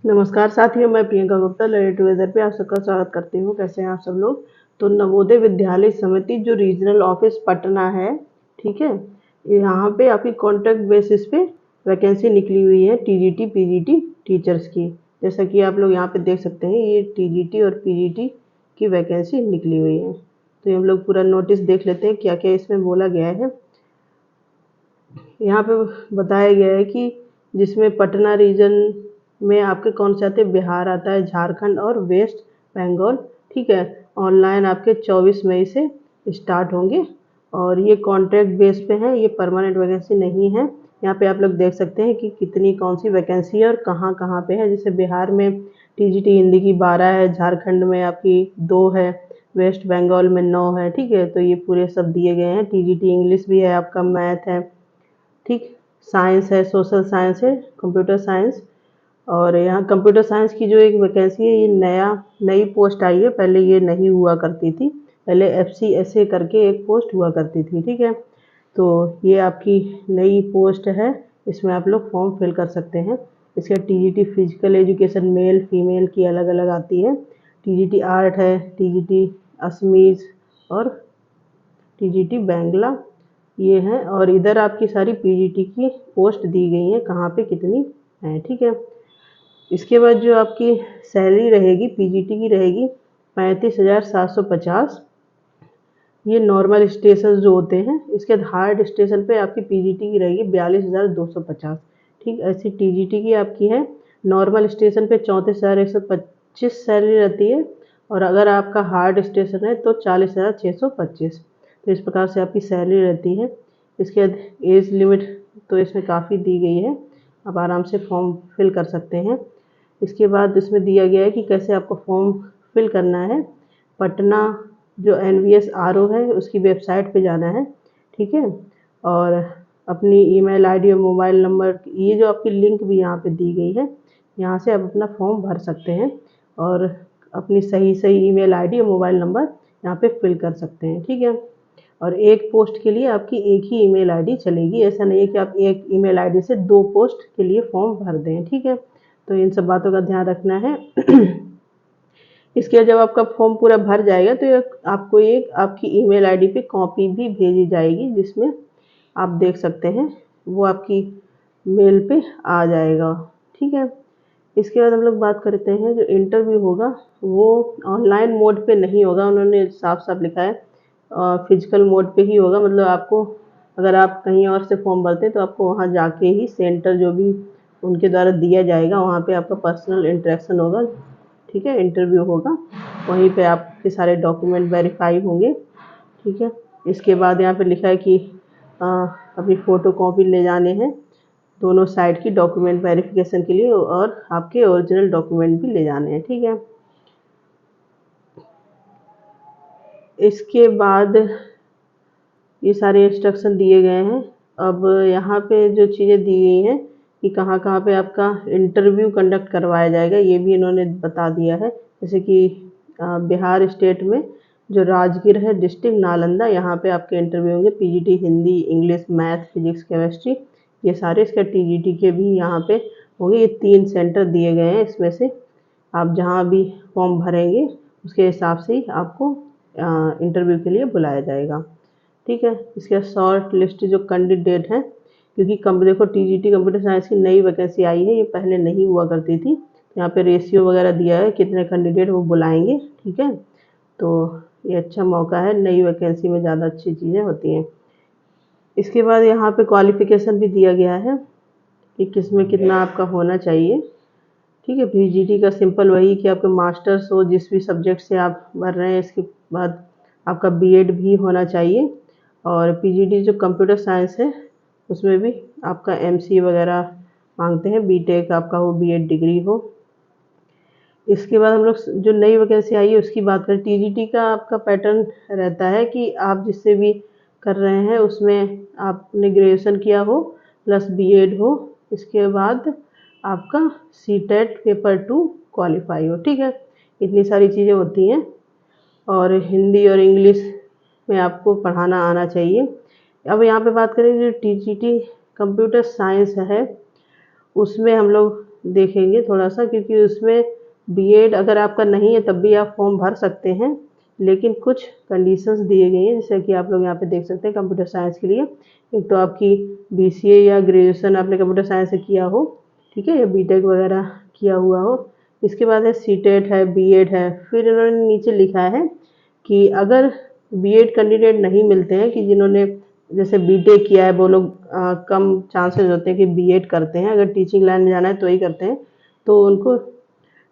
नमस्कार साथियों, मैं प्रियंका गुप्ता ललित वेदर पे आप सबका स्वागत करती हूँ। कैसे हैं आप सब लोग। तो नवोदय विद्यालय समिति जो रीजनल ऑफिस पटना है, ठीक है, यहाँ पे आपकी कॉन्ट्रैक्ट बेसिस पे वैकेंसी निकली हुई है टीजीटी पीजीटी टीचर्स की। जैसा कि आप लोग यहाँ पे देख सकते हैं, ये टीजीटी और पीजीटी की वैकेंसी निकली हुई है। तो हम लोग पूरा नोटिस देख लेते हैं क्या क्या इसमें बोला गया है। यहाँ पे बताया गया है कि जिसमें पटना रीजन में आपके कौन से आते हैं, बिहार आता है, झारखंड और वेस्ट बंगाल, ठीक है। ऑनलाइन आपके 24 मई से स्टार्ट होंगे और ये कॉन्ट्रैक्ट बेस पे है, ये परमानेंट वैकेंसी नहीं है। यहाँ पे आप लोग देख सकते हैं कि कितनी कौन सी वैकेंसी है और कहाँ कहाँ पे है। जैसे बिहार में टीजीटी हिंदी की 12 है, झारखंड में आपकी 2 है, वेस्ट बंगाल में 9 है, ठीक है। तो ये पूरे सब दिए गए हैं। टीजीटी इंग्लिश भी है, आपका मैथ है, ठीक, साइंस है, सोशल साइंस है, कंप्यूटर साइंस। और यहाँ कंप्यूटर साइंस की जो एक वैकेंसी है, ये नई पोस्ट आई है, पहले ये नहीं हुआ करती थी। पहले FCSA करके एक पोस्ट हुआ करती थी, ठीक है। तो ये आपकी नई पोस्ट है, इसमें आप लोग फॉर्म फिल कर सकते हैं। इसके TGT physical education male female की अलग अलग आती है। टीजीटी आर्ट है, टीजीटी असमीज और टीजीटी बैंगला, ये हैं। और इधर आपकी सारी पीजीटी की पोस्ट दी गई हैं, कहाँ पे कितनी हैं, ठीक है। इसके बाद जो आपकी सैलरी रहेगी पीजीटी की रहेगी 35,750। ये नॉर्मल स्टेशन जो होते हैं, इसके बाद हार्ड स्टेशन पे आपकी पीजीटी की रहेगी 42,250, ठीक। ऐसी टीजीटी की आपकी है नॉर्मल स्टेशन पे 34,125 सैलरी रहती है, और अगर आपका हार्ड स्टेशन है तो 40,625। तो इस प्रकार से आपकी सैलरी रहती है। इसके बाद एज लिमिट तो इसमें काफ़ी दी गई है, आप आराम से फॉर्म फिल कर सकते हैं। इसके बाद इसमें दिया गया है कि कैसे आपको फॉर्म फिल करना है। पटना जो NVS RO है उसकी वेबसाइट पे जाना है, ठीक है। और अपनी ईमेल आईडी और मोबाइल नंबर, ये जो आपकी लिंक भी यहाँ पे दी गई है, यहाँ से आप अपना फॉर्म भर सकते हैं और अपनी सही ईमेल आईडी और मोबाइल नंबर यहाँ पे फिल कर सकते हैं, ठीक है। और एक पोस्ट के लिए आपकी एक ही ईमेल आईडी चलेगी, ऐसा नहीं है कि आप एक ईमेल आईडी से 2 पोस्ट के लिए फॉर्म भर दें, ठीक है। तो इन सब बातों का ध्यान रखना है। इसके बाद जब आपका फॉर्म पूरा भर जाएगा तो आपको एक आपकी ईमेल आईडी पे कॉपी भी भेजी जाएगी, जिसमें आप देख सकते हैं वो आपकी मेल पे आ जाएगा, ठीक है। इसके बाद हम लोग बात करते हैं जो इंटरव्यू होगा वो ऑनलाइन मोड पे नहीं होगा, उन्होंने साफ साफ लिखा है फिजिकल मोड पे ही होगा। मतलब आपको, अगर आप कहीं और से फॉर्म भरते हैं तो आपको वहाँ जाके ही सेंटर जो भी उनके द्वारा दिया जाएगा वहाँ पे आपका पर्सनल इंटरेक्शन होगा, ठीक है, इंटरव्यू होगा। वहीं पे आपके सारे डॉक्यूमेंट वेरीफाई होंगे, ठीक है। इसके बाद यहाँ पे लिखा है कि अपनी फ़ोटो कॉपी ले जाने हैं दोनों साइड की डॉक्यूमेंट वेरिफिकेशन के लिए, और आपके ओरिजिनल डॉक्यूमेंट भी ले जाने हैं, ठीक है। इसके बाद ये सारे इंस्ट्रक्शन दिए गए हैं। अब यहाँ पे जो चीज़ें दी गई हैं कि कहाँ कहाँ पे आपका इंटरव्यू कंडक्ट करवाया जाएगा, ये भी इन्होंने बता दिया है। जैसे कि बिहार स्टेट में जो राजगीर है डिस्ट्रिक्ट नालंदा, यहाँ पे आपके इंटरव्यू होंगे PGT Hindi English math physics chemistry, ये सारे इसके टीजीटी के भी यहाँ पे होंगे। ये 3 सेंटर दिए गए हैं, इसमें से आप जहाँ भी फॉर्म भरेंगे उसके हिसाब से ही आपको इंटरव्यू के लिए बुलाया जाएगा, ठीक है। इसके शॉर्ट लिस्ट जो कैंडिडेट हैं, क्योंकि कम देखो टीजीटी कंप्यूटर साइंस की नई वैकेंसी आई है, ये पहले नहीं हुआ करती थी। यहाँ पे रेशियो वगैरह दिया है कितने कैंडिडेट वो बुलाएंगे, ठीक है। तो ये अच्छा मौका है, नई वैकेंसी में ज़्यादा अच्छी चीज़ें होती हैं। इसके बाद यहाँ पे क्वालिफिकेशन भी दिया गया है कि किस में कितना आपका होना चाहिए, ठीक है। पीजीटी का सिंपल वही कि आपका मास्टर्स हो जिस भी सब्जेक्ट से आप भर रहे हैं, इसके बाद आपका बीएड भी होना चाहिए। और पीजीटी जो कंप्यूटर साइंस है उसमें भी आपका एमसीए वगैरह मांगते हैं, बीटेक आपका हो, बीएड डिग्री हो। इसके बाद हम लोग जो नई वैकेंसी आई है उसकी बात करें। टीजीटी का आपका पैटर्न रहता है कि आप जिससे भी कर रहे हैं उसमें आपने ग्रेजुएशन किया हो प्लस बीएड हो, इसके बाद आपका सीटेट पेपर 2 क्वालिफाई हो, ठीक है। इतनी सारी चीज़ें होती हैं। और हिंदी और इंग्लिश में आपको पढ़ाना आना चाहिए। अब यहाँ पे बात करें जो टीजीटी कंप्यूटर साइंस है उसमें हम लोग देखेंगे थोड़ा सा, क्योंकि उसमें बीएड अगर आपका नहीं है तब भी आप फॉर्म भर सकते हैं, लेकिन कुछ कंडीशंस दिए गए हैं, जैसे कि आप लोग यहाँ पे देख सकते हैं कंप्यूटर साइंस के लिए। एक तो आपकी बीसीए या ग्रेजुएशन आपने कंप्यूटर साइंस से किया हो, ठीक है, या बीटेक वगैरह किया हुआ हो। इसके बाद है सीटेट है, बीएड है। फिर इन्होंने नीचे लिखा है कि अगर बीएड कैंडिडेट नहीं मिलते हैं, कि जिन्होंने जैसे बीटेक किया है वो लोग कम चांसेस होते हैं कि बीएड करते हैं, अगर टीचिंग लाइन में जाना है तो ही करते हैं, तो उनको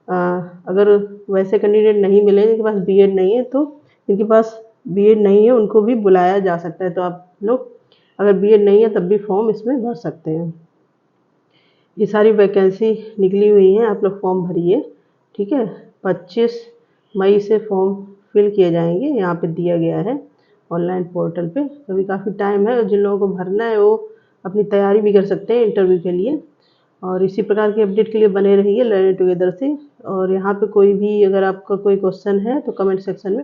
अगर वैसे कैंडिडेट नहीं मिले जिनके पास बीएड नहीं है, तो जिनके पास बीएड नहीं है उनको भी बुलाया जा सकता है। तो आप लोग अगर बीएड नहीं है तब भी फॉर्म इसमें भर सकते हैं। ये सारी वैकेंसी निकली हुई हैं, आप लोग फॉर्म भरिए, ठीक है। 25 मई से फॉर्म फिल किए जाएंगे, यहाँ पे दिया गया है ऑनलाइन पोर्टल पे। अभी काफ़ी टाइम है, और जिन लोगों को भरना है वो अपनी तैयारी भी कर सकते हैं इंटरव्यू के लिए। और इसी प्रकार की अपडेट के लिए बने रहिए लर्निंग टुगेदर से। और यहाँ पे कोई भी अगर आपका कोई क्वेश्चन है तो कमेंट सेक्शन में